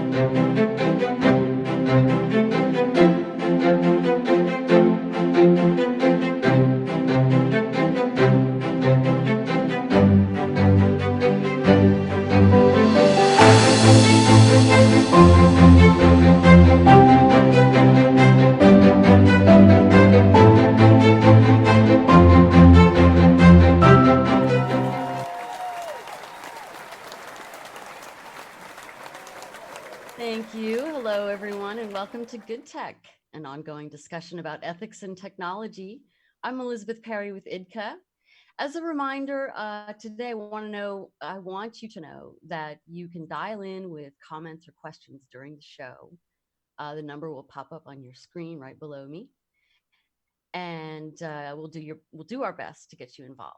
Thank you. Hello, everyone, and welcome to BigTech, an ongoing discussion about ethics and technology. I'm Elizabeth Perry with Idka. As a reminder, today I want you to know that you can dial in with comments or questions during the show. The number will pop up on your screen right below me, and we'll do our best to get you involved.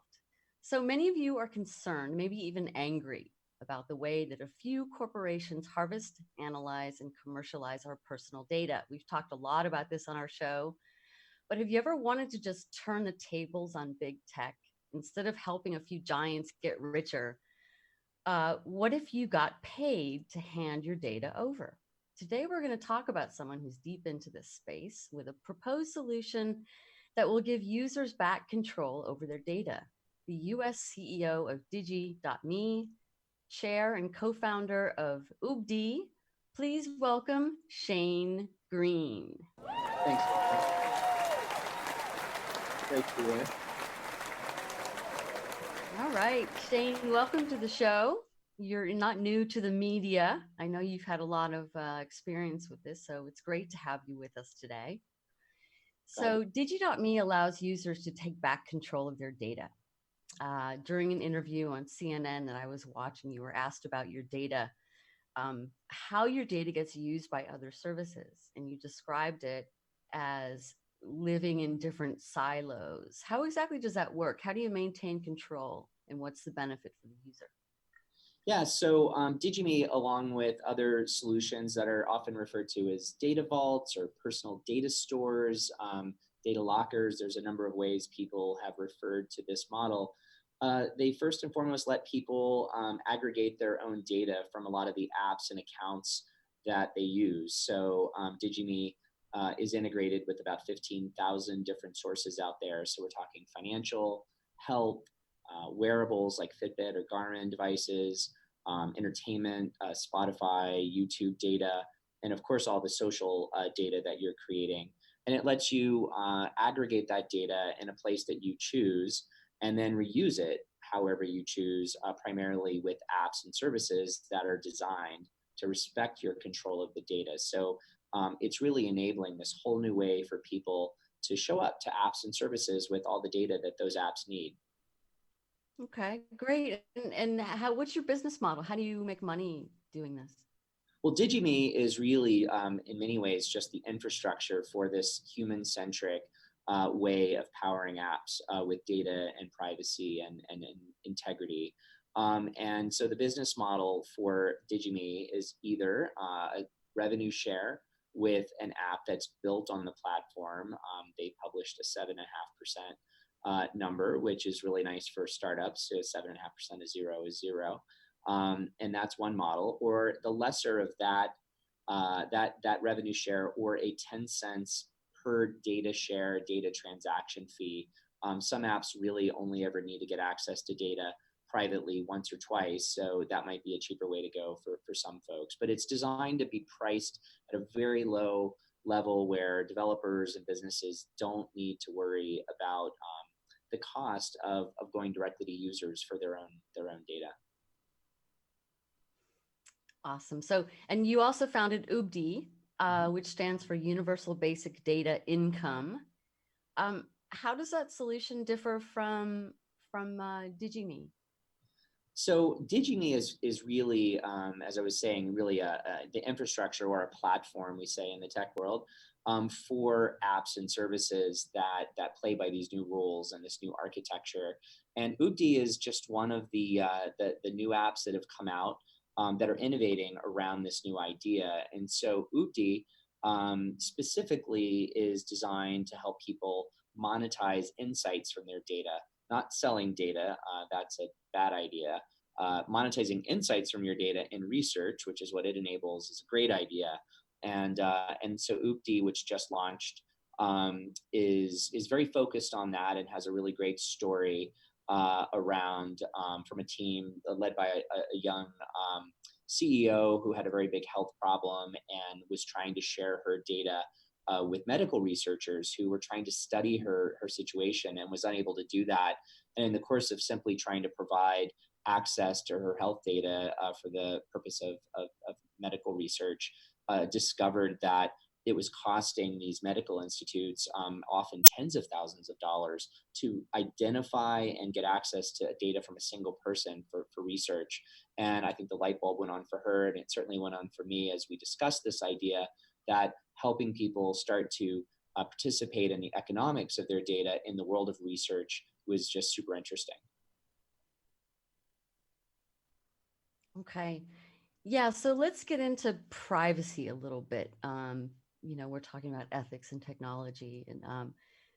So many of you are concerned, maybe even angry, about the way that a few corporations harvest, analyze, and commercialize our personal data. We've talked a lot about this on our show, but have you ever wanted to just turn the tables on big tech? Instead of helping a few giants get richer, what if you got paid to hand your data over? Today, we're going to talk about someone who's deep into this space with a proposed solution that will give users back control over their data. The US CEO of Digi.me, chair and co-founder of UBDI. Please welcome Shane Green. Thanks. Great to be here. All right, Shane, welcome to the show. You're not new to the media. I know you've had a lot of experience with this, so it's great to have you with us today. So Digi.me allows users to take back control of their data. During an interview on CNN that I was watching, you were asked about your data, how your data gets used by other services, and you described it as living in different silos. How exactly does that work? How do you maintain control, and what's the benefit for the user? Yeah, so Digi.me, along with other solutions that are often referred to as data vaults or personal data stores, data lockers, there's a number of ways people have referred to this model. They first and foremost let people aggregate their own data from a lot of the apps and accounts that they use. So Digi.me is integrated with about 15,000 different sources out there. So we're talking financial, health, wearables like Fitbit or Garmin devices, entertainment, Spotify, YouTube data, and of course all the social data that you're creating. And it lets you aggregate that data in a place that you choose and then reuse it however you choose, primarily with apps and services that are designed to respect your control of the data. So it's really enabling this whole new way for people to show up to apps and services with all the data that those apps need. Okay, great. And what's your business model? How do you make money doing this? Well, Digi.me is really, in many ways, just the infrastructure for this human-centric way of powering apps with data and privacy and integrity. And so the business model for Digi.me is either a revenue share with an app that's built on the platform. They published a 7.5% number, which is really nice for startups. So 7.5% of zero is zero. And that's one model. Or the lesser of that, that revenue share, or a 10 cents per data share, data transaction fee. Some apps really only ever need to get access to data privately once or twice. So that might be a cheaper way to go for some folks. But it's designed to be priced at a very low level where developers and businesses don't need to worry about the cost of going directly to users for their own data. Awesome. So, and you also founded UBDI, which stands for Universal Basic Data Income. How does that solution differ from Digi.me? So Digi.me is really, as I was saying, really the infrastructure or a platform, we say in the tech world, for apps and services that play by these new rules and this new architecture. And UBDI is just one of the new apps that have come out that are innovating around this new idea. And so UBDI specifically is designed to help people monetize insights from their data, not selling data. That's a bad idea. monetizing insights from your data in research, which is what it enables, is a great idea. And so UBDI, which just launched, is very focused on that and has a really great story around from a team led by a young CEO who had a very big health problem and was trying to share her data with medical researchers who were trying to study her situation and was unable to do that. And in the course of simply trying to provide access to her health data for the purpose of medical research, discovered that it was costing these medical institutes often tens of thousands of dollars to identify and get access to data from a single person for research. And I think the light bulb went on for her, and it certainly went on for me as we discussed this idea that helping people start to participate in the economics of their data in the world of research was just super interesting. Okay. Yeah, so let's get into privacy a little bit. We're talking about ethics and technology, and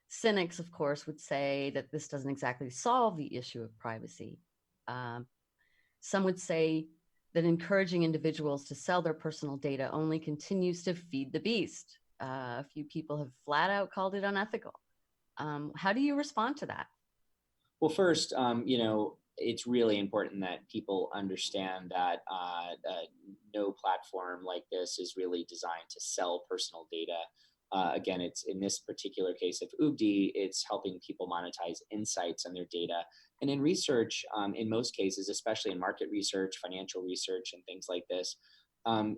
cynics, of course, would say that this doesn't exactly solve the issue of privacy. Some would say that encouraging individuals to sell their personal data only continues to feed the beast. A few people have flat out called it unethical. How do you respond to that? Well, first, it's really important that people understand that no platform like this is really designed to sell personal data. Again, it's in this particular case of UBDI, it's helping people monetize insights on their data. And in research, in most cases, especially in market research, financial research, and things like this,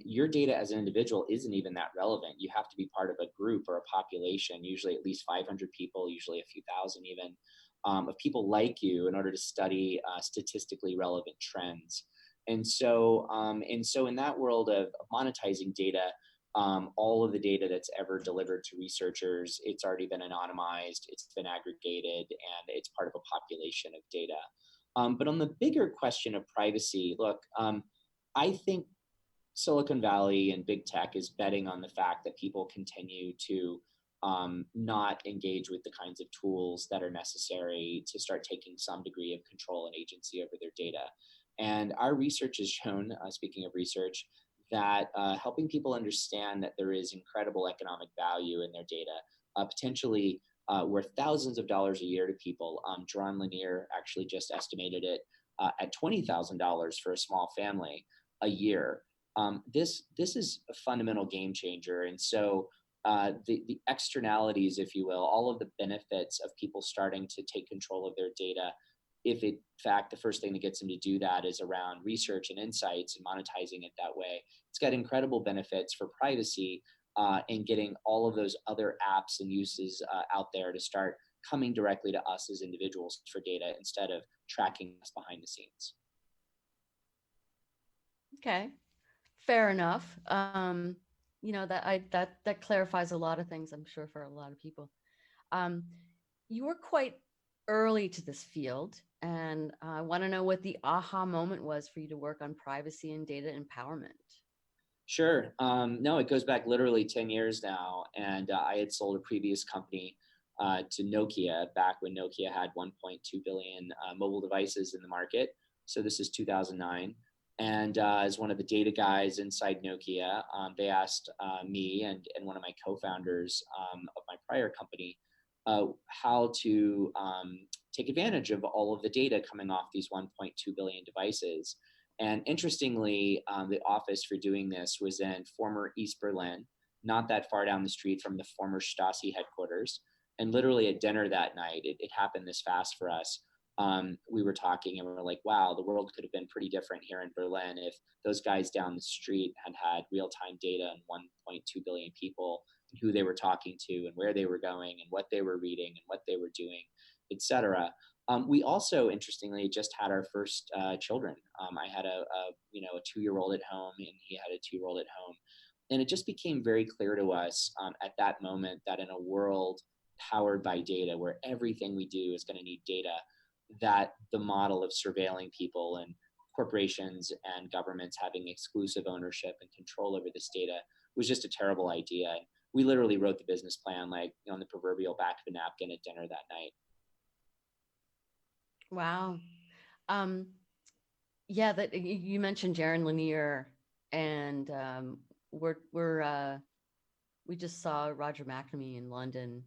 your data as an individual isn't even that relevant. You have to be part of a group or a population, usually at least 500 people, usually a few thousand even, of people like you in order to study statistically relevant trends. And so in that world of monetizing data, all of the data that's ever delivered to researchers, it's already been anonymized, it's been aggregated, and it's part of a population of data. But on the bigger question of privacy, look, I think Silicon Valley and big tech is betting on the fact that people continue to not engage with the kinds of tools that are necessary to start taking some degree of control and agency over their data. And our research has shown, speaking of research, that helping people understand that there is incredible economic value in their data, potentially worth thousands of dollars a year to people. Jaron Lanier actually just estimated it at $20,000 for a small family a year. This is a fundamental game changer. And so the externalities, if you will, all of the benefits of people starting to take control of their data, if in fact the first thing that gets them to do that is around research and insights and monetizing it that way, it's got incredible benefits for privacy and getting all of those other apps and uses out there to start coming directly to us as individuals for data instead of tracking us behind the scenes. Okay, fair enough. That clarifies a lot of things, I'm sure, for a lot of people. You were quite early to this field, and I want to know what the aha moment was for you to work on privacy and data empowerment. Sure. No, it goes back literally 10 years now. And I had sold a previous company to Nokia back when Nokia had 1.2 billion mobile devices in the market. So this is 2009. And as one of the data guys inside Nokia, they asked me and one of my co-founders of my prior company how to take advantage of all of the data coming off these 1.2 billion devices. And interestingly, the office for doing this was in former East Berlin, not that far down the street from the former Stasi headquarters. And literally at dinner that night, it happened this fast for us. We were talking and we were like, wow, the world could have been pretty different here in Berlin if those guys down the street had real-time data on 1.2 billion people, and who they were talking to and where they were going and what they were reading and what they were doing, et cetera. We also, interestingly, just had our first children. I had a 2-year-old at home, and he had a 2-year-old at home. And it just became very clear to us at that moment that in a world powered by data, where everything we do is going to need data, that the model of surveilling people and corporations and governments having exclusive ownership and control over this data was just a terrible idea. And we literally wrote the business plan like on the proverbial back of a napkin at dinner that night. Wow. Um, Yeah, that you mentioned Jaron Lanier, and we just saw Roger McNamee in London,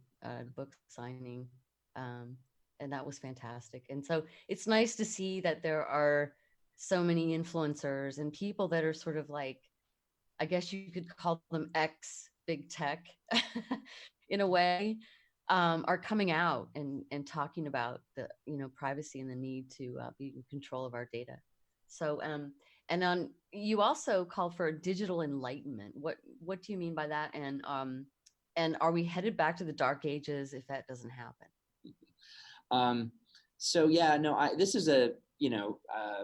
book signing, um, and that was fantastic. And so it's nice to see that there are so many influencers and people that are sort of like, I guess you could call them ex big tech in a way, are coming out and talking about the privacy and the need to be in control of our data. So and on you also call for digital enlightenment. What do you mean by that? And are we headed back to the dark ages if that doesn't happen? Um, so yeah, no, this is a,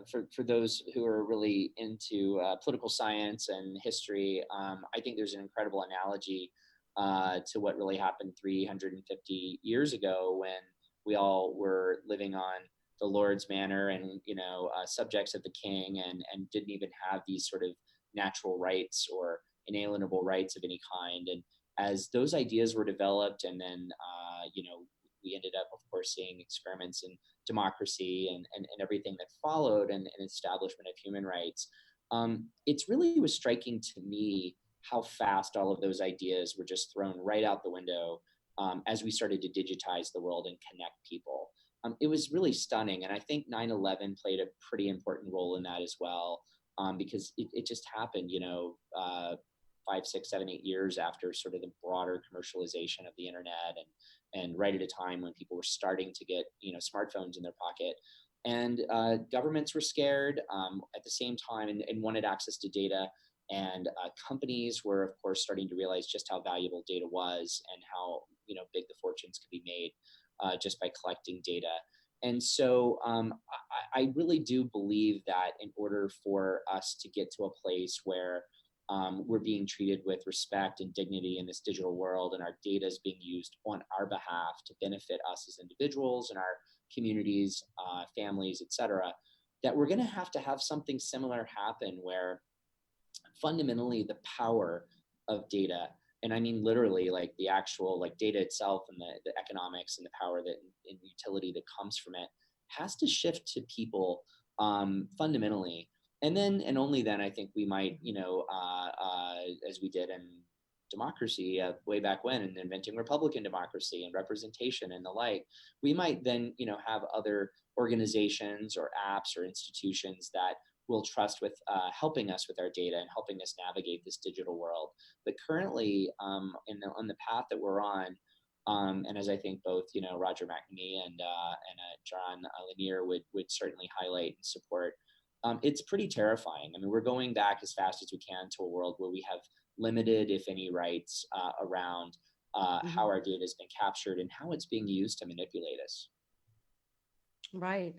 for those who are really into political science and history, I think there's an incredible analogy to what really happened 350 years ago when we all were living on the Lord's manor and, subjects of the king and didn't even have these sort of natural rights or inalienable rights of any kind. And as those ideas were developed and then, we ended up, of course, seeing experiments in democracy and everything that followed and establishment of human rights. It's really was striking to me how fast all of those ideas were just thrown right out the window as we started to digitize the world and connect people. It was really stunning. And I think 9/11 played a pretty important role in that as well, because it just happened, 5, 6, 7, 8 years after sort of the broader commercialization of the internet and right at a time when people were starting to get smartphones in their pocket and governments were scared at the same time and wanted access to data and companies were of course starting to realize just how valuable data was and how big the fortunes could be made just by collecting data. And so I really do believe that in order for us to get to a place where we're being treated with respect and dignity in this digital world, and our data is being used on our behalf to benefit us as individuals and our communities, families, etc., that we're going to have something similar happen where fundamentally the power of data, and I mean literally like the actual like data itself and the economics and the power that and utility that comes from it has to shift to people fundamentally. And then and only then I think we might as we did in democracy way back when and inventing republican democracy and representation and the like, we might then have other organizations or apps or institutions that will trust with helping us with our data and helping us navigate this digital world. But currently, on the path that we're on, and as I think both Roger McNamee and John Lanier would certainly highlight and support, it's pretty terrifying. I mean, we're going back as fast as we can to a world where we have limited, if any, rights around how Mm-hmm. our data has been captured and how it's being used to manipulate us. Right.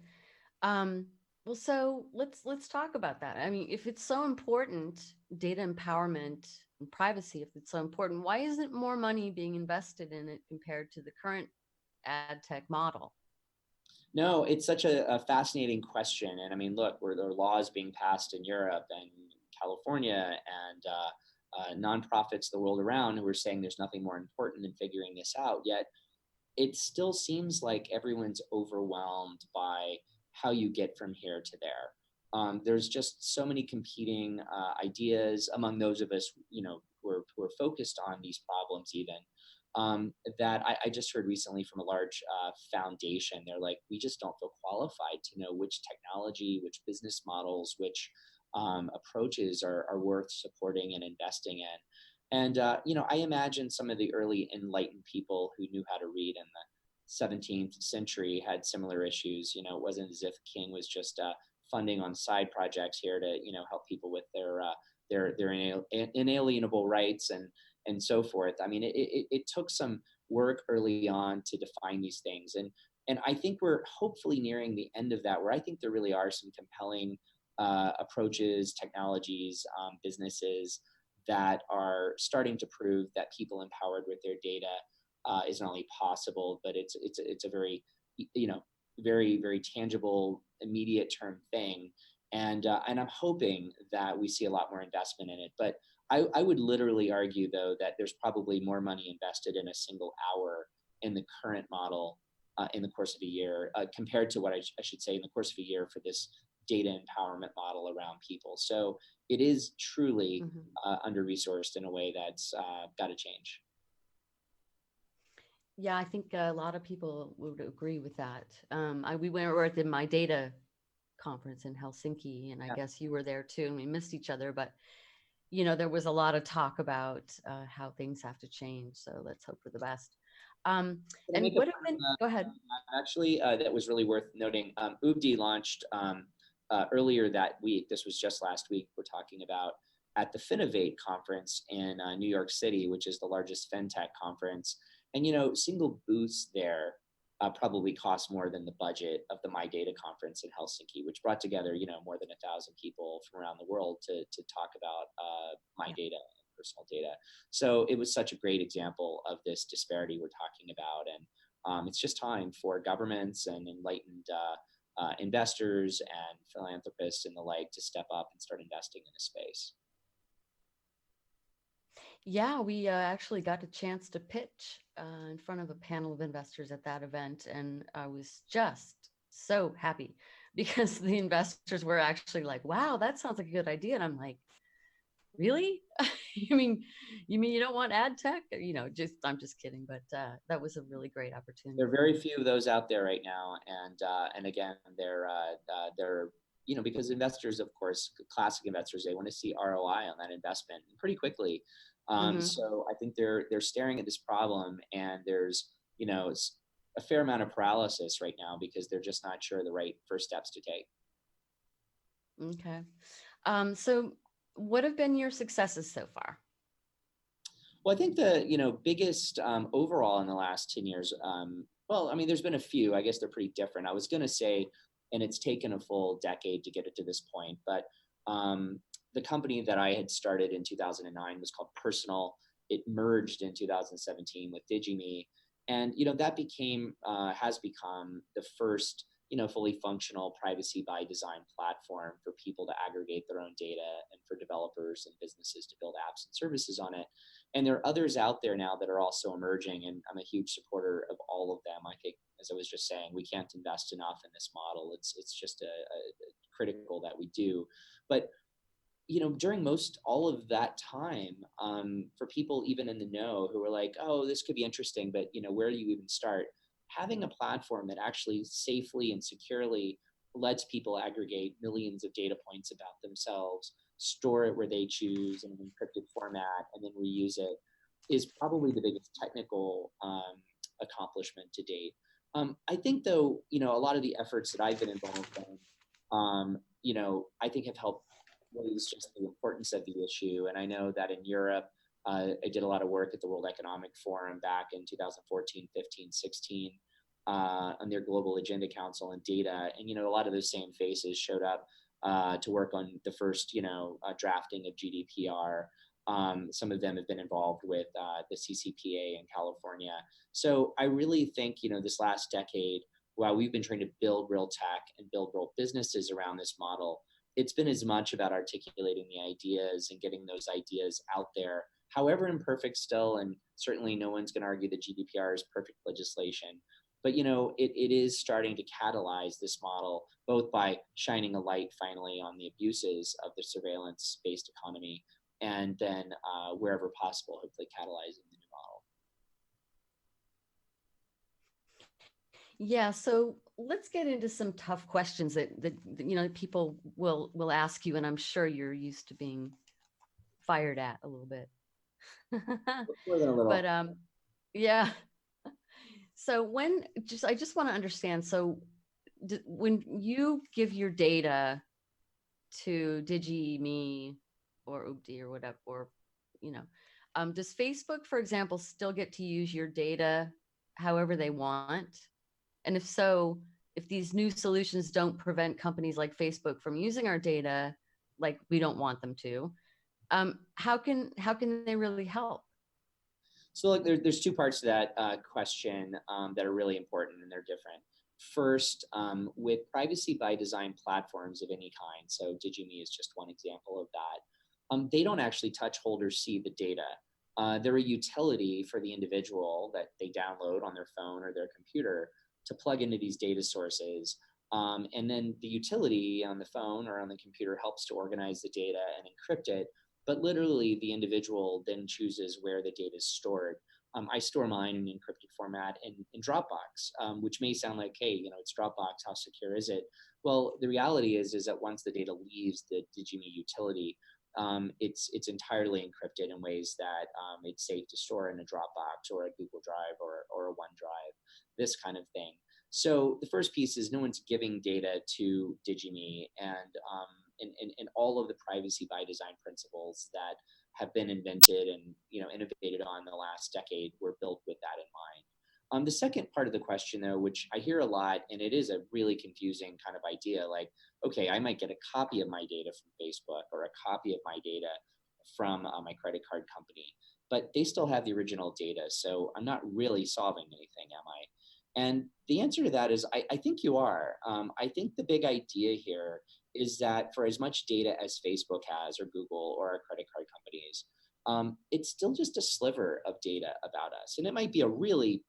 Um, well, so let's talk about that. I mean, if it's so important, data empowerment and privacy, if it's so important, why isn't more money being invested in it compared to the current ad tech model? No, it's such a fascinating question. And I mean, look, there are laws being passed in Europe and California and nonprofits the world around who are saying there's nothing more important than figuring this out. Yet it still seems like everyone's overwhelmed by how you get from here to there. There's just so many competing ideas among those of us, who are focused on these problems, even that I just heard recently from a large foundation. They're like, we just don't feel qualified to know which technology, which business models, which approaches are worth supporting and investing in. And I imagine some of the early enlightened people who knew how to read in the 17th century had similar issues. It wasn't as if King was just funding on side projects here to help people with their inalienable rights and so forth. I mean, it took some work early on to define these things, and I think we're hopefully nearing the end of that, where I think there really are some compelling approaches, technologies, businesses that are starting to prove that people empowered with their data is not only possible, but it's a very very very tangible, immediate term thing, and I'm hoping that we see a lot more investment in it. But I would literally argue though that there's probably more money invested in a single hour in the current model in the course of a year compared to what I should say in the course of a year for this data empowerment model around people. So it is truly under-resourced in a way that's got to change. Yeah, I think a lot of people would agree with that. We were at the My Data conference in Helsinki, and I guess you were there too, and we missed each other, but there was a lot of talk about how things have to change. So let's hope for the best. And what have been, go ahead. Actually, that was really worth noting. UBDI launched earlier that week. This was just last week. We're talking about at the Finovate conference in New York City, which is the largest fintech conference. And, single booths there probably cost more than the budget of the My Data conference in Helsinki, which brought together, more than 1,000 people from around the world to talk about My Data and personal data. So it was such a great example of this disparity we're talking about. And it's just time for governments and enlightened investors and philanthropists and the like to step up and start investing in this space. Yeah, we actually got a chance to pitch in front of a panel of investors at that event. And I was just so happy because the investors were actually like, wow, that sounds like a good idea. And I'm like, really? you mean you don't want ad tech? I'm just kidding. But that was a really great opportunity. There are very few of those out there right now. And again, they're because investors, of course, classic investors, they want to see ROI on that investment pretty quickly. So I think they're staring at this problem, and there's a fair amount of paralysis right now because they're just not sure the right first steps to take. Okay. So what have been your successes so far? Well, I think the biggest overall in the last 10 years, there's been a few. I guess they're pretty different. I was going to say, and it's taken a full decade to get it to this point, but the company that I had started in 2009 was called Personal. It merged in 2017 with DigiMe, and that has become the first fully functional privacy by design platform for people to aggregate their own data and for developers and businesses to build apps and services on it. And there are others out there now that are also emerging, and I'm a huge supporter of all of them. I think, as I was just saying, we can't invest enough in this model. It's just a critical that we do. But during most all of that time, for people even in the know who were like, oh, this could be interesting, but where do you even start? Having a platform that actually safely and securely lets people aggregate millions of data points about themselves, store it where they choose in an encrypted format, and then reuse it is probably the biggest technical accomplishment to date. I think, though, a lot of the efforts that I've been involved in, I think have helped raise just the importance of the issue. And I know that in Europe, I did a lot of work at the World Economic Forum back in 2014, 15, 16 on their Global Agenda Council and data. And, a lot of those same faces showed up to work on the first, drafting of GDPR. Some of them have been involved with the CCPA in California. So I really think, this last decade, while we've been trying to build real tech and build real businesses around this model, it's been as much about articulating the ideas and getting those ideas out there, however imperfect still, and certainly no one's going to argue that GDPR is perfect legislation. But, it is starting to catalyze this model, both by shining a light finally on the abuses of the surveillance-based economy, and then wherever possible, hopefully catalyzing the new model. Yeah, so let's get into some tough questions that people will ask you, and I'm sure you're used to being fired at a little bit. More than a little. But yeah. So I just want to understand. So when you give your data to DigiMe or UBDI or whatever, or does Facebook, for example, still get to use your data however they want? And if so, if these new solutions don't prevent companies like Facebook from using our data, like we don't want them to, how can they really help? So look, there's two parts to that question that are really important, and they're different. First, with privacy by design platforms of any kind, so DigiMe is just one example of that, they don't actually touch, hold, or see the data. They're a utility for the individual that they download on their phone or their computer to plug into these data sources. And then the utility on the phone or on the computer helps to organize the data and encrypt it. But literally, the individual then chooses where the data is stored. I store mine in encrypted format in Dropbox, which may sound like, hey, it's Dropbox. How secure is it? Well, the reality is that once the data leaves the Digime utility, it's entirely encrypted in ways that it's safe to store in a Dropbox or a Google Drive or a OneDrive, this kind of thing. So the first piece is no one's giving data to Digime, and all of the privacy by design principles that have been invented and innovated on the last decade were built with that in mind. The second part of the question, though, which I hear a lot, and it is a really confusing kind of idea, like, okay, I might get a copy of my data from Facebook or a copy of my data from my credit card company, but they still have the original data. So I'm not really solving anything, am I? And the answer to that is I think you are. I think the big idea here is that for as much data as Facebook has or Google or our credit card companies, it's still just a sliver of data about us. And it might be a really,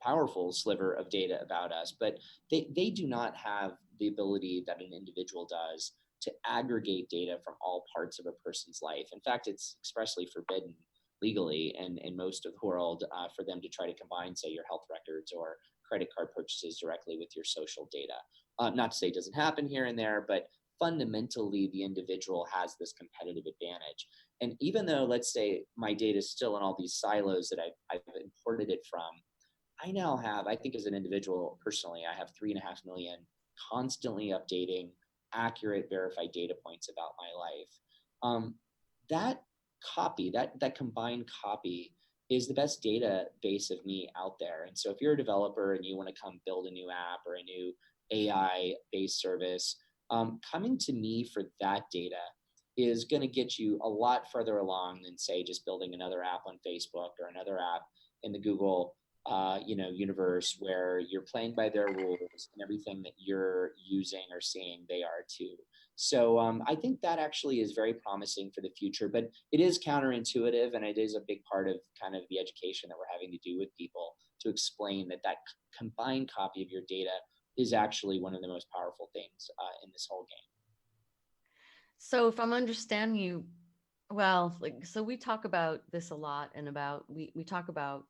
powerful sliver of data about us, but they do not have the ability that an individual does to aggregate data from all parts of a person's life. In fact, it's expressly forbidden legally in most of the world for them to try to combine, say, your health records or credit card purchases directly with your social data. Not to say it doesn't happen here and there, but fundamentally, the individual has this competitive advantage. And even though, let's say, my data is still in all these silos that I've imported it from, I now have, I think as an individual personally, I have 3.5 million constantly updating, accurate, verified data points about my life. That copy, that combined copy is the best database of me out there. And so if you're a developer and you want to come build a new app or a new AI-based service, coming to me for that data is going to get you a lot further along than, say, just building another app on Facebook or another app in the Google universe where you're playing by their rules and everything that you're using or seeing, they are too. So I think that actually is very promising for the future, but it is counterintuitive, and it is a big part of kind of the education that we're having to do with people to explain that combined copy of your data is actually one of the most powerful things in this whole game. So if I'm understanding you, well, so we talk about this a lot, and we talk about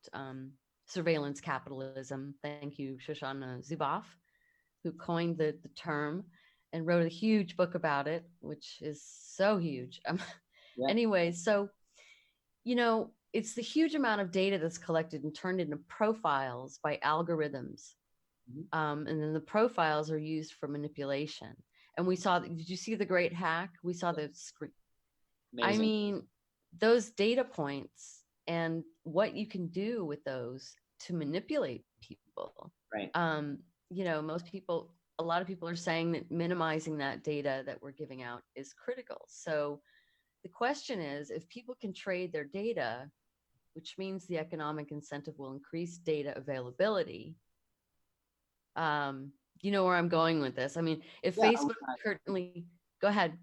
surveillance capitalism. Thank you, Shoshana Zuboff, who coined the term and wrote a huge book about it, which is so huge. Yeah. Anyway, so, it's the huge amount of data that's collected and turned into profiles by algorithms. Mm-hmm. And then the profiles are used for manipulation. And did you see the great hack? We saw the screen. Amazing. I mean, those data points and what you can do with those to manipulate people. Right. A lot of people are saying that minimizing that data that we're giving out is critical. So the question is, if people can trade their data, which means the economic incentive will increase data availability. You know where I'm going with this. I mean, if Facebook currently, go ahead.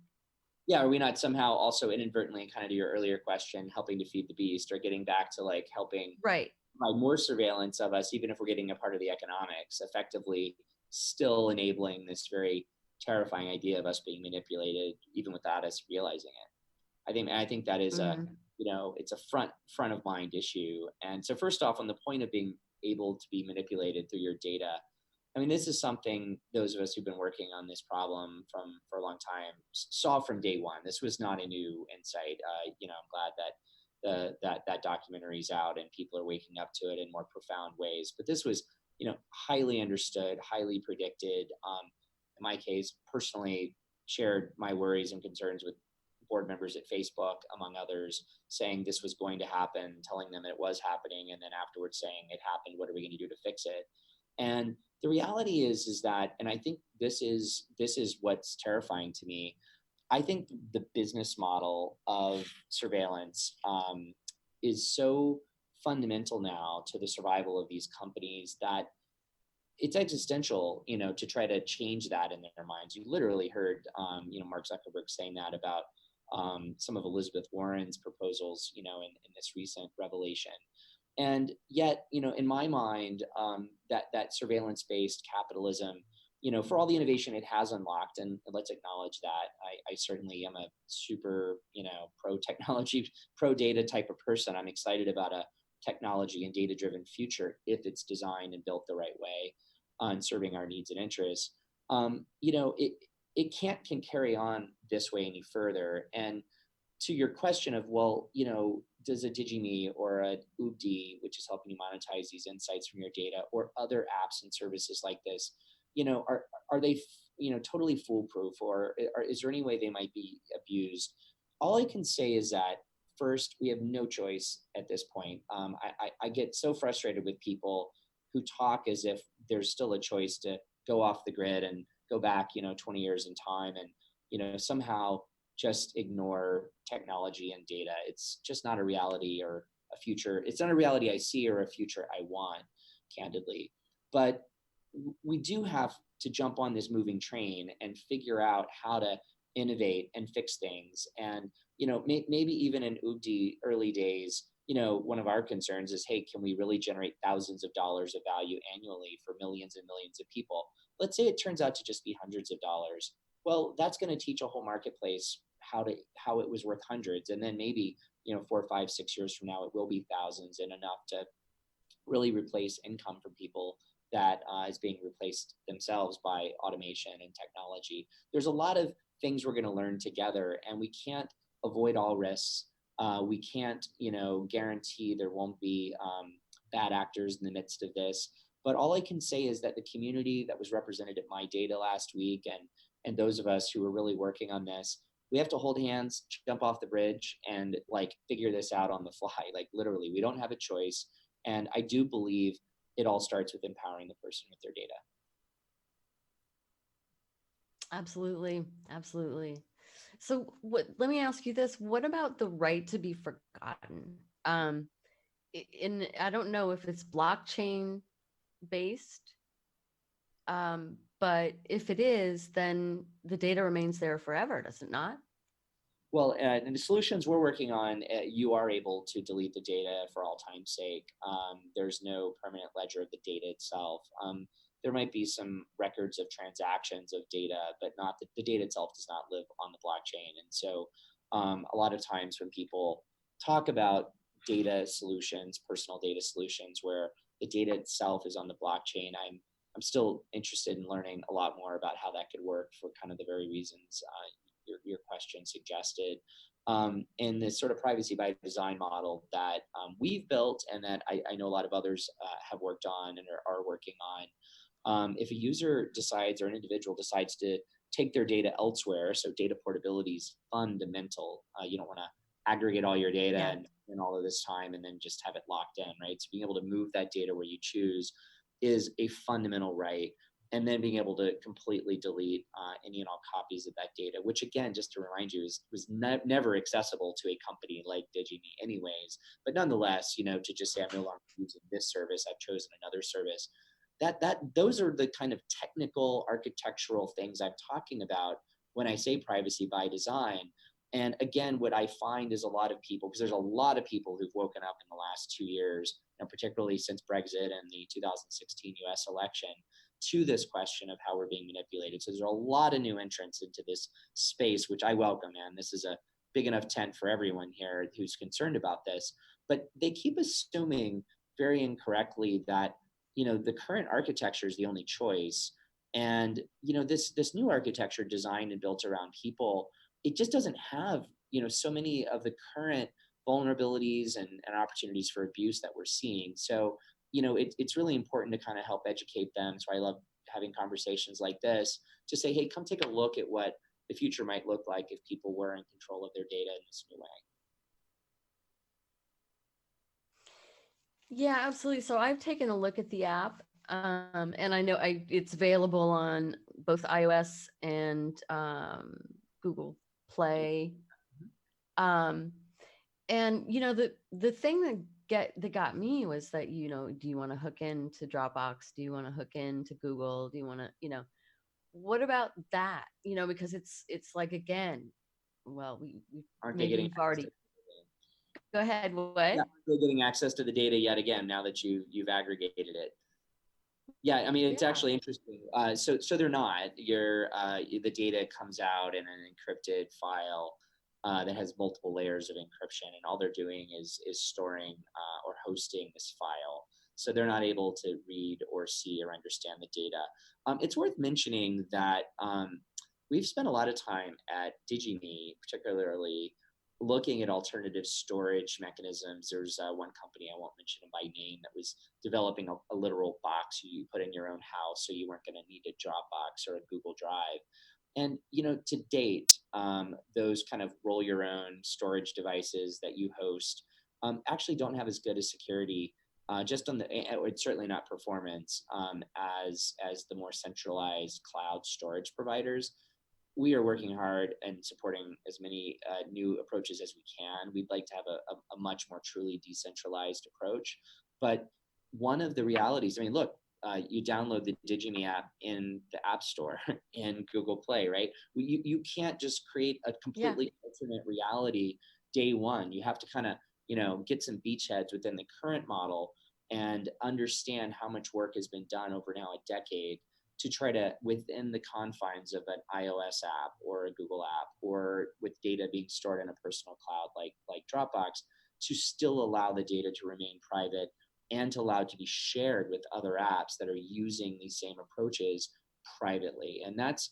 Yeah, are we not somehow also inadvertently, kind of to your earlier question, helping to feed the beast, or getting back to like helping right provide more surveillance of us, even if we're getting a part of the economics, effectively still enabling this very terrifying idea of us being manipulated, even without us realizing it. I think that is it's a front of mind issue. And so first off, on the point of being able to be manipulated through your data, I mean, this is something those of us who've been working on this problem for a long time saw from day one. This was not a new insight. I'm glad that documentary is out and people are waking up to it in more profound ways. But this was, highly understood, highly predicted. In my case, personally shared my worries and concerns with board members at Facebook, among others, saying this was going to happen, telling them it was happening, and then afterwards saying it happened. What are we going to do to fix it? And the reality is that, and I think this is what's terrifying to me. I think the business model of surveillance is so fundamental now to the survival of these companies that it's existential, to try to change that in their minds. You literally heard, Mark Zuckerberg saying that about some of Elizabeth Warren's proposals, in this recent revelation. And yet, in my mind, that surveillance-based capitalism for all the innovation it has unlocked, and let's acknowledge that. I certainly am a super, pro technology, pro data type of person. I'm excited about a technology and data driven future if it's designed and built the right way on serving our needs and interests. It can't can carry on this way any further. And to your question of, well, does a DigiMe or a UBDI, which is helping you monetize these insights from your data, or other apps and services like this, are they, totally foolproof, or is there any way they might be abused? All I can say is that first, we have no choice at this point. I get so frustrated with people who talk as if there's still a choice to go off the grid and go back, 20 years in time, and somehow just ignore technology and data. It's just not a reality or a future. It's not a reality I see or a future I want, candidly. But we do have to jump on this moving train and figure out how to innovate and fix things. And maybe even in UBDI early days, one of our concerns is, hey, can we really generate thousands of dollars of value annually for millions and millions of people? Let's say it turns out to just be hundreds of dollars. Well, that's going to teach a whole marketplace how it was worth hundreds, and then maybe 4, 5, 6 years from now it will be thousands, and enough to really replace income from people that is being replaced themselves by automation and technology. There's a lot of things we're going to learn together, and we can't avoid all risks. We can't, guarantee there won't be bad actors in the midst of this. But all I can say is that the community that was represented at My Data last week, and those of us who are really working on this, we have to hold hands, jump off the bridge, and figure this out on the fly. Literally, we don't have a choice. And I do believe it all starts with empowering the person with their data. Absolutely. Absolutely. So let me ask you this. What about the right to be forgotten? I don't know if it's blockchain based, but if it is, then the data remains there forever, does it not? Well, in the solutions we're working on, you are able to delete the data for all time's sake. There's no permanent ledger of the data itself. There might be some records of transactions of data, but not the data itself does not live on the blockchain. And so a lot of times when people talk about data solutions, personal data solutions, where the data itself is on the blockchain, I'm still interested in learning a lot more about how that could work for kind of the very reasons your question suggested. In this sort of privacy by design model that we've built, and that I know a lot of others have worked on and are working on. If a user decides, or an individual decides, to take their data elsewhere, so data portability is fundamental. You don't want to aggregate all your data and all of this time and then just have it locked in, right? So being able to move that data where you choose is a fundamental right. And then being able to completely delete any and all copies of that data, which again, just to remind you, was never accessible to a company like DigiMe anyways. But nonetheless, to just say I'm no longer using this service, I've chosen another service. Those are the kind of technical architectural things I'm talking about when I say privacy by design. And again, what I find is a lot of people, because there's a lot of people who've woken up in the last 2 years, and particularly since Brexit and the 2016 US election, to this question of how we're being manipulated. So there's a lot of new entrants into this space, which I welcome, and this is a big enough tent for everyone here who's concerned about this. But they keep assuming very incorrectly that the current architecture is the only choice. And this new architecture designed and built around people, it just doesn't have so many of the current vulnerabilities and opportunities for abuse that we're seeing. So it's really important to kind of help educate them. So I love having conversations like this to say, hey, come take a look at what the future might look like if people were in control of their data in this new way. Yeah, absolutely. So I've taken a look at the app, and I know it's available on both iOS and Google Play. And the thing that got me was that do you want to hook into Dropbox? Do you want to hook into Google? Do you want to what about that? Because it's like, again, well, we Aren't they maybe getting we've already. Go ahead. What? Yeah, they're getting access to the data yet again now that you've aggregated it. Yeah, I mean, it's Yeah. actually interesting. So they're not. The data comes out in an encrypted file that has multiple layers of encryption, and all they're doing is storing or hosting this file. So they're not able to read or see or understand the data. It's worth mentioning that we've spent a lot of time at DigiMe, particularly looking at alternative storage mechanisms. There's one company, I won't mention it by name, that was developing a literal box you put in your own house, so you weren't going to need a Dropbox or a Google Drive. And to date, those kind of roll your own storage devices that you host actually don't have as good a security, just on the, it's certainly not performance, as the more centralized cloud storage providers. We are working hard and supporting as many new approaches as we can. We'd like to have a much more truly decentralized approach. But one of the realities, I mean, look, you download the DigiMe app in the App Store in Google Play, right? You can't just create a Yeah. completely alternate reality day one. You have to kind of, get some beachheads within the current model and understand how much work has been done over now a decade to try to, within the confines of an iOS app or a Google app, or with data being stored in a personal cloud like Dropbox, to still allow the data to remain private and to allow it to be shared with other apps that are using these same approaches privately. And that's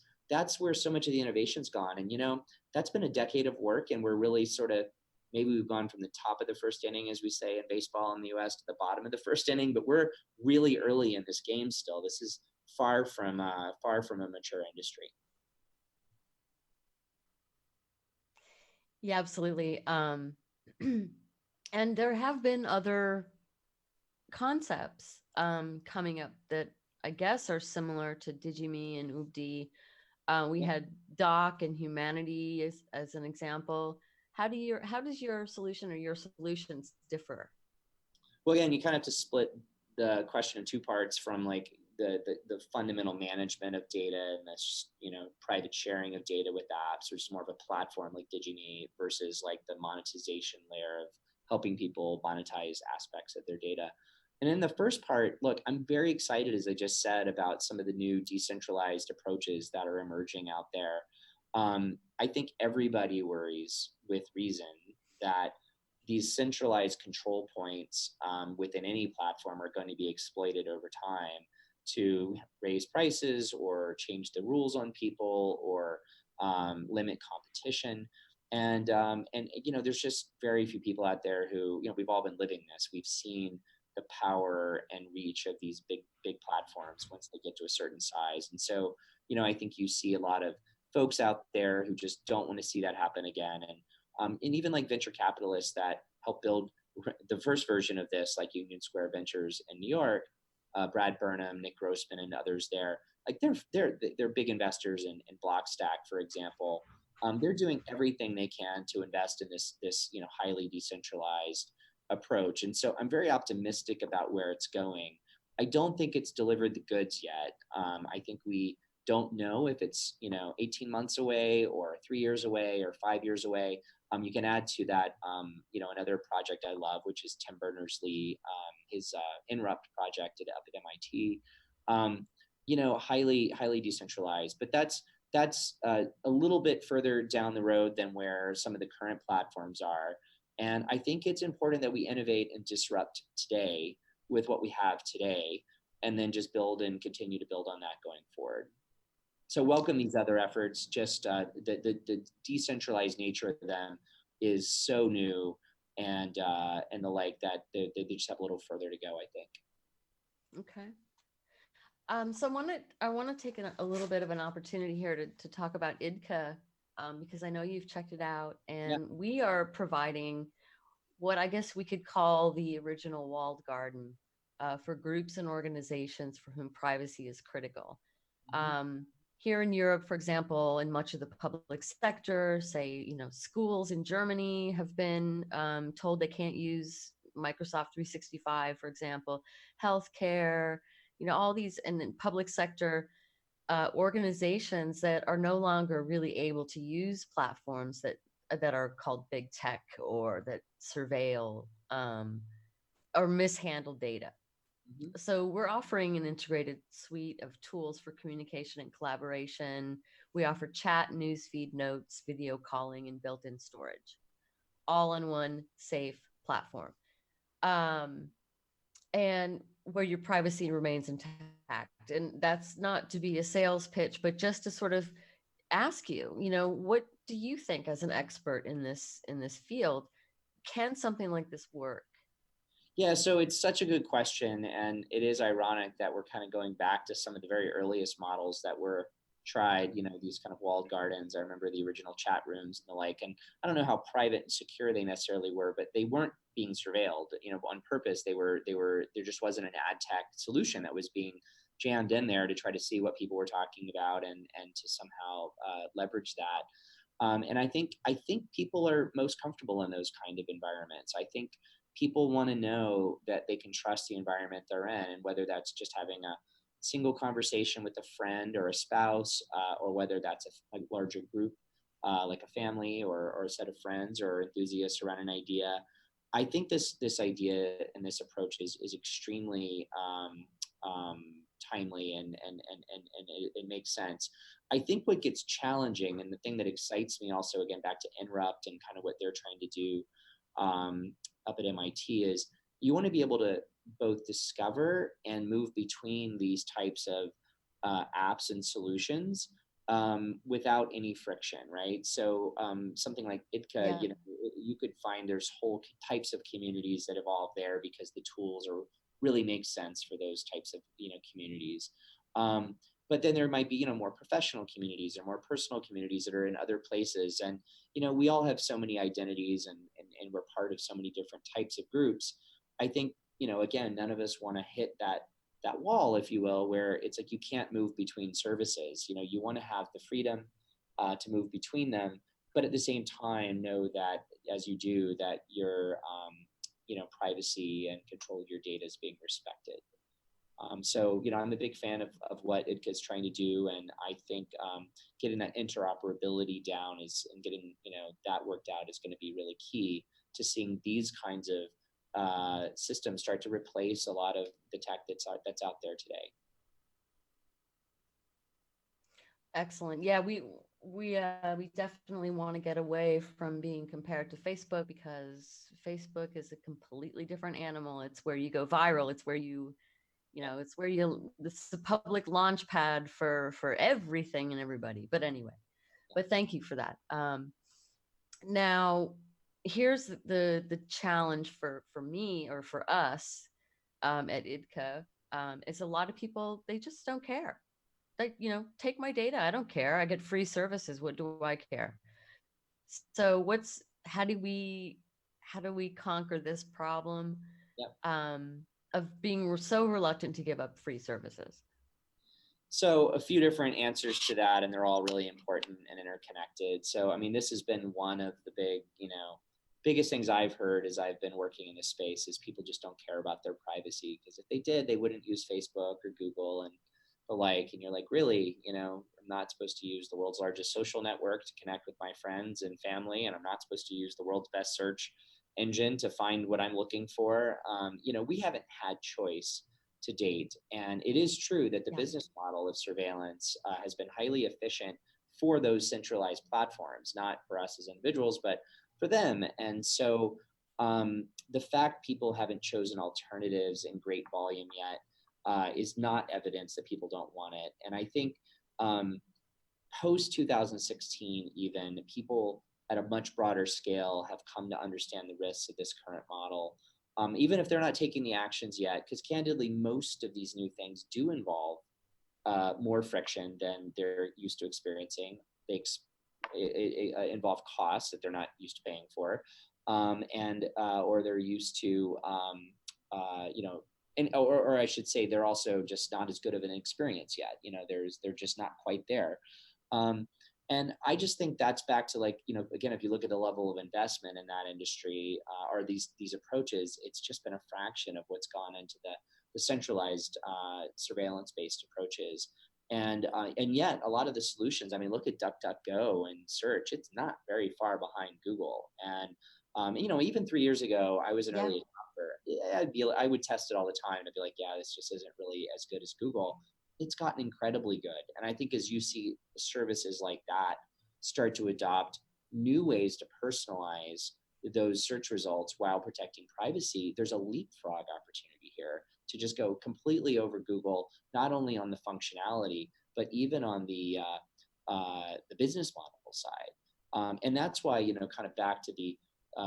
where so much of the innovation's gone. And that's been a decade of work, and we're really sort of, maybe we've gone from the top of the first inning, as we say in baseball in the US, to the bottom of the first inning, but we're really early in this game still. This is far from a mature industry. Yeah, absolutely. And there have been other concepts coming up that I guess are similar to Digime and UBDI. We Yeah. had Doc and Humanity as an example. How does your solution or your solutions differ? Well, again, you kind of have to split the question in two parts, from like the fundamental management of data and this private sharing of data with apps, or just more of a platform like Digime, versus like the monetization layer of helping people monetize aspects of their data. And in the first part, look, I'm very excited, as I just said, about some of the new decentralized approaches that are emerging out there. I think everybody worries, with reason, that these centralized control points within any platform are going to be exploited over time to raise prices or change the rules on people, or limit competition. And there's just very few people out there who, we've all been living this. We've seen the power and reach of these big platforms once they get to a certain size. And so, I think you see a lot of folks out there who just don't want to see that happen again. And even like venture capitalists that helped build the first version of this, like Union Square Ventures in New York, Brad Burnham, Nick Grossman, and others there, like they're big investors in Blockstack, for example. They're doing everything they can to invest in this highly decentralized approach, and so I'm very optimistic about where it's going. I don't think it's delivered the goods yet. I think we don't know if it's 18 months away, or 3 years away, or 5 years away. You can add to that, another project I love, which is Tim Berners-Lee, his Inrupt project up at MIT. Highly decentralized, but that's a little bit further down the road than where some of the current platforms are. And I think it's important that we innovate and disrupt today with what we have today, and then just build and continue to build on that going forward. So welcome these other efforts. Just the decentralized nature of them is so new, and the like, that they just have a little further to go, I think. Okay. So I want to take a little bit of an opportunity here to talk about Idka, because I know you've checked it out, Yeah. and we are providing what I guess we could call the original walled garden for groups and organizations for whom privacy is critical. Mhm. Here in Europe, for example, in much of the public sector, say, schools in Germany have been told they can't use Microsoft 365, for example, healthcare, all these, and then public sector organizations that are no longer really able to use platforms that are called big tech, or that surveil or mishandle data. Mhm. So we're offering an integrated suite of tools for communication and collaboration. We offer chat, newsfeed, notes, video calling, and built-in storage, all on one safe platform. Um, and where your privacy remains intact. And that's not to be a sales pitch, but just to sort of ask you, what do you think as an expert in this field? Can something like this work? Yeah, so it's such a good question, and it is ironic that we're kind of going back to some of the very earliest models that were tried. These kind of walled gardens. I remember the original chat rooms and the like, and I don't know how private and secure they necessarily were, but they weren't being surveilled, on purpose. There just wasn't an ad tech solution that was being jammed in there to try to see what people were talking about and to somehow leverage that. And I think people are most comfortable in those kind of environments. I think people want to know that they can trust the environment they're in, and whether that's just having a single conversation with a friend or a spouse, or whether that's a larger group, like a family or a set of friends or enthusiasts around an idea. I think this idea and this approach is extremely timely, and it makes sense. I think what gets challenging, and the thing that excites me also, again, back to Inrupt and kind of what they're trying to do up at MIT, is you want to be able to both discover and move between these types of apps and solutions without any friction, right? So something like Idka, Yeah. you could find there's whole types of communities that evolve there because the tools are really make sense for those types of communities. But then there might be more professional communities or more personal communities that are in other places, and we all have so many identities, and we're part of so many different types of groups. I think again, none of us want to hit that wall, if you will, where it's like you can't move between services. You want to have the freedom to move between them, but at the same time know that as you do that your privacy and control of your data is being respected. So, I'm a big fan of what Idka is trying to do, and I think getting that interoperability down and getting that worked out is going to be really key to seeing these kinds of systems start to replace a lot of the tech that's out there today. Excellent. Yeah, we definitely want to get away from being compared to Facebook, because Facebook is a completely different animal. It's where you go viral. It's where it's where it's the public launch pad for everything and everybody. But anyway, but thank you for that. Now, here's the challenge for me, or for us, at Idka. Is a lot of people, they just don't care. Like, take my data. I don't care. I get free services. What do I care? So how do we conquer this problem, Yep. of being so reluctant to give up free services? So a few different answers to that, and they're all really important and interconnected. So I mean, this has been one of the biggest things I've heard as I've been working in this space, is people just don't care about their privacy, because if they did, they wouldn't use Facebook or Google and the like. And you're like, really, I'm not supposed to use the world's largest social network to connect with my friends and family, and I'm not supposed to use the world's best search engine to find what I'm looking for. We haven't had choice to date. And it is true that the Yeah. business model of surveillance has been highly efficient for those centralized platforms, not for us as individuals, but for them. And so the fact people haven't chosen alternatives in great volume yet is not evidence that people don't want it. And I think post 2016, even, people at a much broader scale have come to understand the risks of this current model, even if they're not taking the actions yet, because candidly, most of these new things do involve more friction than they're used to experiencing. They involve costs that they're not used to paying for, and or they're used to, or I should say, they're also just not as good of an experience yet. They're just not quite there. Um, and I just think that's back to, like, again, if you look at the level of investment in that industry, or these approaches, it's just been a fraction of what's gone into the centralized surveillance-based approaches. And yet a lot of the solutions, I mean, look at DuckDuckGo and search, it's not very far behind Google. And even 3 years ago, I was an Yeah. early adopter. I would test it all the time. I'd be like, yeah, this just isn't really as good as Google. It's gotten incredibly good. And I think as you see services like that start to adopt new ways to personalize those search results while protecting privacy, there's a leapfrog opportunity here to just go completely over Google, not only on the functionality, but even on the business model side. And that's why, kind of back to the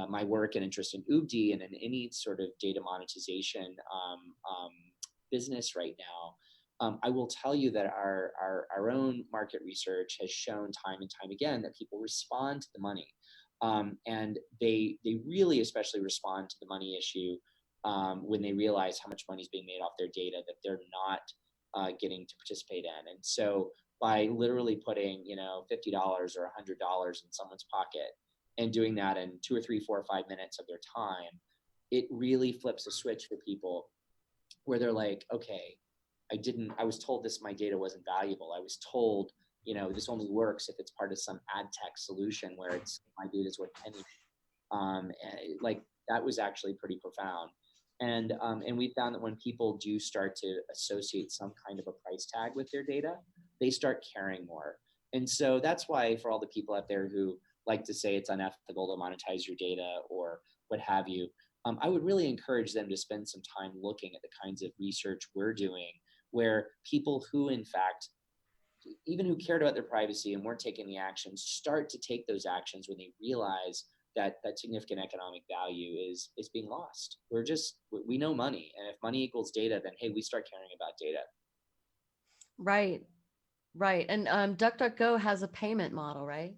my work and interest in UBDI and in any sort of data monetization business right now. I will tell you that our own market research has shown time and time again that people respond to the money. And they really especially respond to the money issue when they realize how much money is being made off their data that they're not getting to participate in. And so by literally putting, $50 or $100 in someone's pocket and doing that in 2 or 3, 4 or 5 minutes of their time, it really flips a switch for people where they're like, okay, I was told my data wasn't valuable. I was told, this only works if it's part of some ad tech solution where it's my data is worth pennies. Like that was actually pretty profound. And we found that when people do start to associate some kind of a price tag with their data, they start caring more. And so that's why for all the people out there who like to say it's unethical to monetize your data or what have you, I would really encourage them to spend some time looking at the kinds of research we're doing where people who in fact, even who cared about their privacy and weren't taking the actions, start to take those actions when they realize that significant economic value is being lost. We know money, and if money equals data, then hey, we start caring about data. Right. And DuckDuckGo has a payment model, right?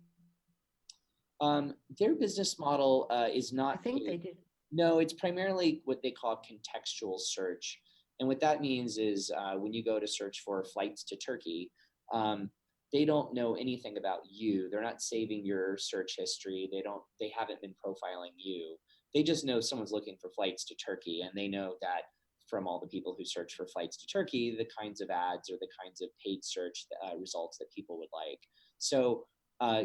Their business model is not. I think they do. No, it's primarily what they call contextual search. And what that means is when you go to search for flights to Turkey, they don't know anything about you. They're not saving your search history. They haven't been profiling you. They just know someone's looking for flights to Turkey, and they know that from all the people who search for flights to Turkey, the kinds of ads or the kinds of paid search results that people would like. So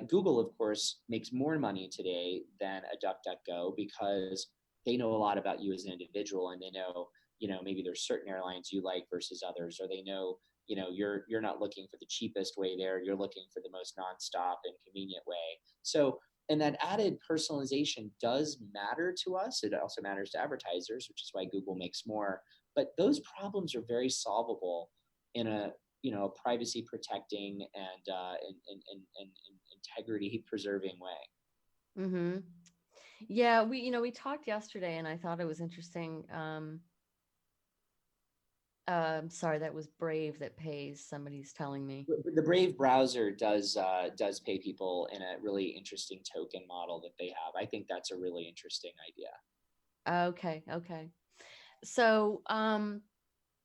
Google, of course, makes more money today than a DuckDuckGo because they know a lot about you as an individual, and they know, maybe there's certain airlines you like versus others, or they know, you're not looking for the cheapest way there. You're looking for the most nonstop and convenient way. So, and that added personalization does matter to us. It also matters to advertisers, which is why Google makes more. But those problems are very solvable in a privacy protecting and integrity preserving way. Mm-hmm. Yeah, we talked yesterday, and I thought it was interesting. Sorry, that was Brave that pays. Somebody's telling me. The Brave browser does pay people in a really interesting token model that they have. I think that's a really interesting idea. Okay. So,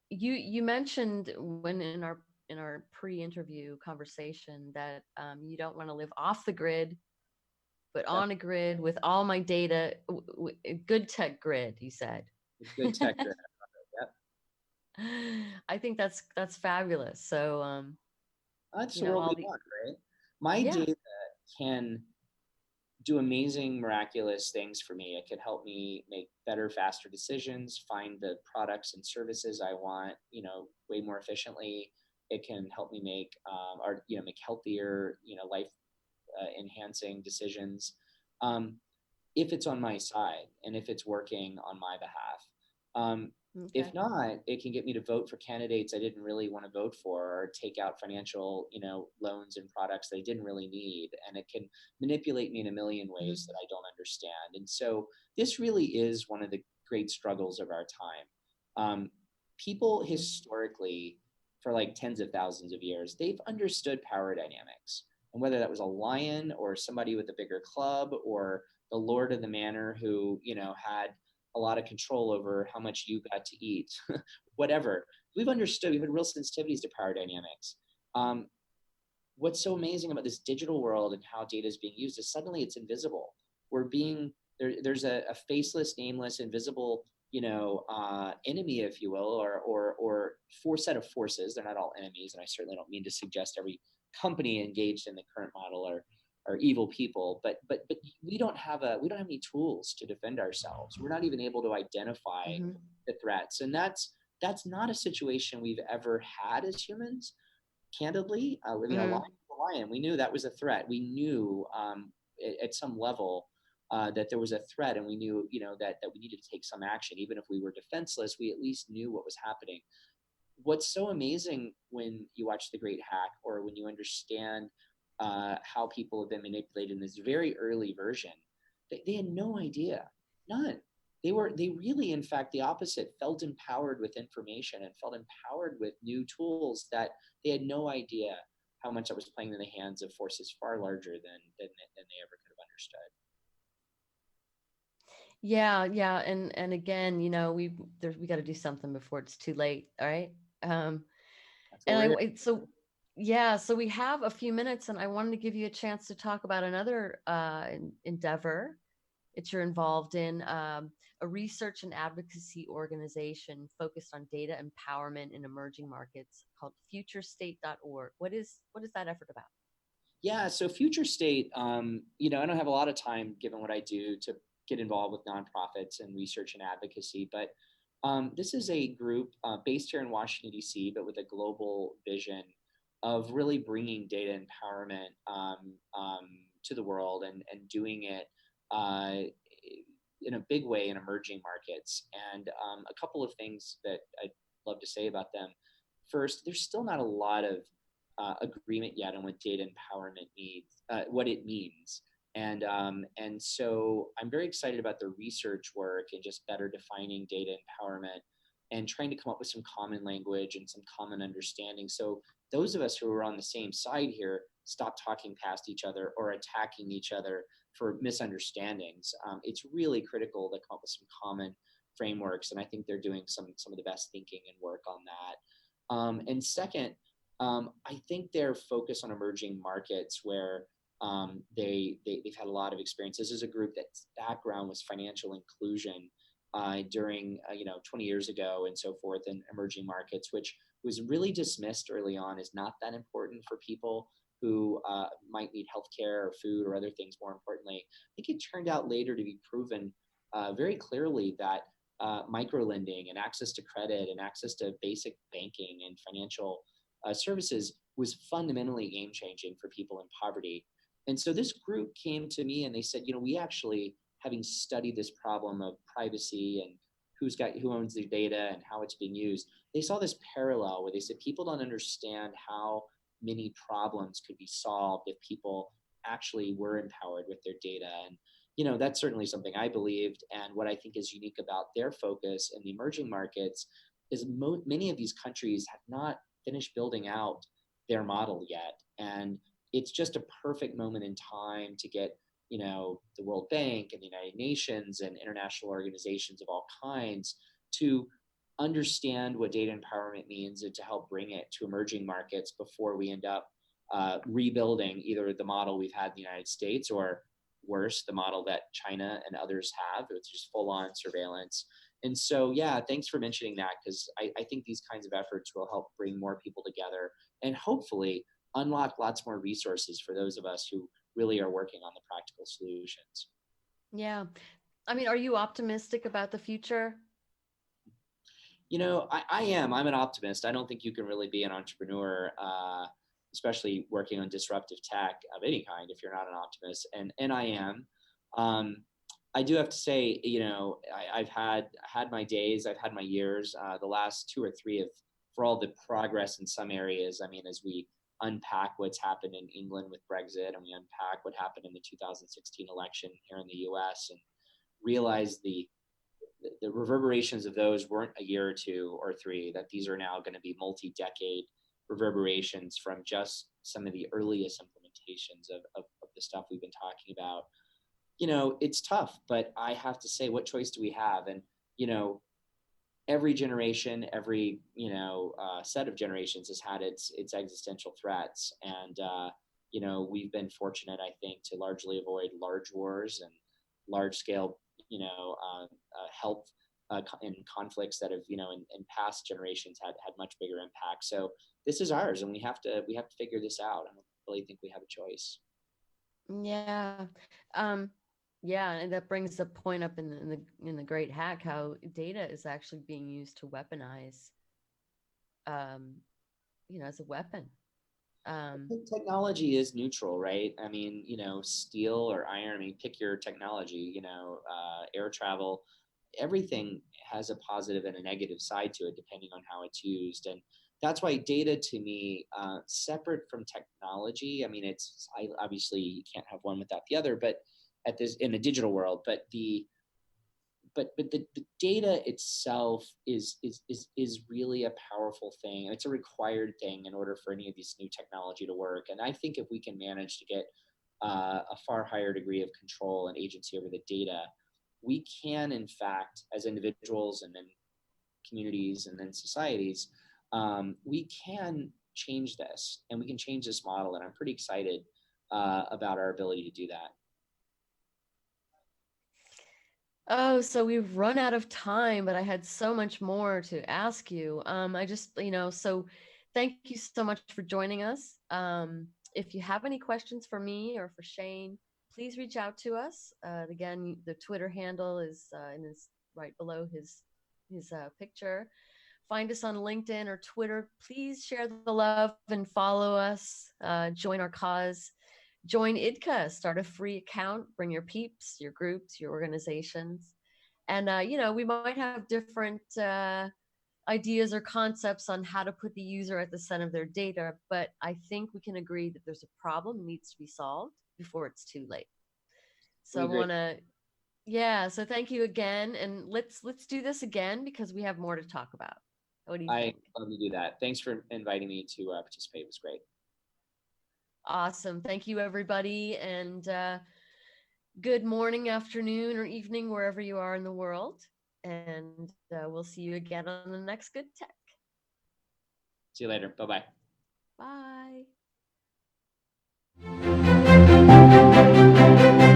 you mentioned when in our pre-interview conversation that you don't want to live off the grid, but on a grid with all my data, good tech grid, you said. Good tech grid. Yep. I think that's fabulous. So, that's what we want, right? My data can do amazing, miraculous things for me. It can help me make better, faster decisions, find the products and services I want, way more efficiently. It can help me make make healthier, life enhancing decisions. If it's on my side and if it's working on my behalf. Okay. If not, it can get me to vote for candidates I didn't really want to vote for, or take out financial, loans and products they didn't really need. And it can manipulate me in a million ways that I don't understand. And so this really is one of the great struggles of our time. People historically, for like tens of thousands of years, they've understood power dynamics. And whether that was a lion or somebody with a bigger club or the lord of the manor who, had a lot of control over how much you got to eat, whatever. We've understood, we've had real sensitivities to power dynamics. What's so amazing about this digital world and how data is being used is suddenly it's invisible. There's a faceless, nameless, invisible, enemy, if you will, or set of forces. They're not all enemies. And I certainly don't mean to suggest every company engaged in the current model evil people, but we don't have any tools to defend ourselves. We're not even able to identify Hmm. the threats, and that's not a situation we've ever had as humans. Candidly, Hmm. a lion, we knew that was a threat. We knew at some level that there was a threat, and we knew, that we needed to take some action, even if we were defenseless. We at least knew what was happening. What's so amazing when you watch The Great Hack, or when you understand how people have been manipulated in this very early version, they had no idea, none. They really, in fact, the opposite, felt empowered with information and felt empowered with new tools that they had no idea how much that was playing in the hands of forces far larger than they ever could have understood. Yeah, yeah, and again, we got to do something before it's too late. All right. Um, That's what and we're here. so yeah, so we have a few minutes, and I wanted to give you a chance to talk about another endeavor that you're involved in, a research and advocacy organization focused on data empowerment in emerging markets called futurestate.org. What is that effort about? Yeah, so Future State, I don't have a lot of time given what I do to get involved with nonprofits and research and advocacy, but this is a group based here in Washington, D.C., but with a global vision of really bringing data empowerment to the world, and doing it uh, in a big way in emerging markets. And a couple of things that I'd love to say about them. First, there's still not a lot of agreement yet on what data empowerment needs, what it means. And so I'm very excited about the research work and just better defining data empowerment and trying to come up with some common language and some common understanding. So those of us who are on the same side here stop talking past each other or attacking each other for misunderstandings. It's really critical to come up with some common frameworks, and I think they're doing some of the best thinking and work on that. And second, I think their focus on emerging markets, where they've had a lot of experience. This is a group that's background was financial inclusion during 20 years ago and so forth in emerging markets, which was really dismissed early on as not that important for people who might need healthcare or food or other things. More importantly, I think it turned out later to be proven very clearly that micro lending and access to credit and access to basic banking and financial services was fundamentally game changing for people in poverty. And so this group came to me and they said, we actually, having studied this problem of privacy and who owns the data and how it's being used, they saw this parallel where they said people don't understand how many problems could be solved if people actually were empowered with their data. And that's certainly something I believed. And what I think is unique about their focus in the emerging markets is many of these countries have not finished building out their model yet. And it's just a perfect moment in time to get, the World Bank and the United Nations and international organizations of all kinds to understand what data empowerment means and to help bring it to emerging markets before we end up rebuilding either the model we've had in the United States, or worse, the model that China and others have, which is full on surveillance. And so, yeah, thanks for mentioning that, because I think these kinds of efforts will help bring more people together and hopefully unlock lots more resources for those of us who really are working on the practical solutions. Yeah. I mean, are you optimistic about the future? I am. I'm an optimist. I don't think you can really be an entrepreneur, especially working on disruptive tech of any kind, if you're not an optimist. And I am. Um, I do have to say, I've had my days, I've had my years. The last two or three of, for all the progress in some areas. I mean, as we unpack what's happened in England with Brexit, and we unpack what happened in the 2016 election here in the U.S., and realize the reverberations of those weren't a year or two or three, that these are now going to be multi-decade reverberations from just some of the earliest implementations of the stuff we've been talking about. It's tough, but I have to say, what choice do we have? And, every generation, every, set of generations has had its existential threats. And, we've been fortunate, I think, to largely avoid large wars and large scale, health and conflicts that have, in past generations had much bigger impact. So this is ours, and we have to figure this out. I don't really think we have a choice. Yeah. Um, yeah, and that brings the point up in the Great Hack, how data is actually being used to weaponize, um, as a weapon. Um, Technology is neutral, right? I mean, steel or iron, I mean, pick your technology, air travel, everything has a positive and a negative side to it depending on how it's used. And that's why data to me, separate from technology, I mean, obviously you can't have one without the other, but in the digital world, but the data itself is really a powerful thing. It's a required thing in order for any of this new technology to work. And I think if we can manage to get a far higher degree of control and agency over the data, we can, in fact, as individuals and then communities and then societies, we can change this and we can change this model. And I'm pretty excited about our ability to do that. Oh, so we've run out of time, but I had so much more to ask you. I just, so thank you so much for joining us. If you have any questions for me or for Shane, please reach out to us. Again, the Twitter handle is right below his picture. Find us on LinkedIn or Twitter. Please share the love and follow us. Join our cause. Join Idka, start a free account, bring your peeps, your groups, your organizations. And, we might have different ideas or concepts on how to put the user at the center of their data, but I think we can agree that there's a problem that needs to be solved before it's too late. So We I agree. want to, yeah, so thank you again. And let's do this again because we have more to talk about. What do you I think? love to do that. Thanks for inviting me to participate. It was great. Awesome. Thank you, everybody. And good morning, afternoon, or evening, wherever you are in the world. And we'll see you again on the next Good Tech. See you later. Bye-bye. Bye.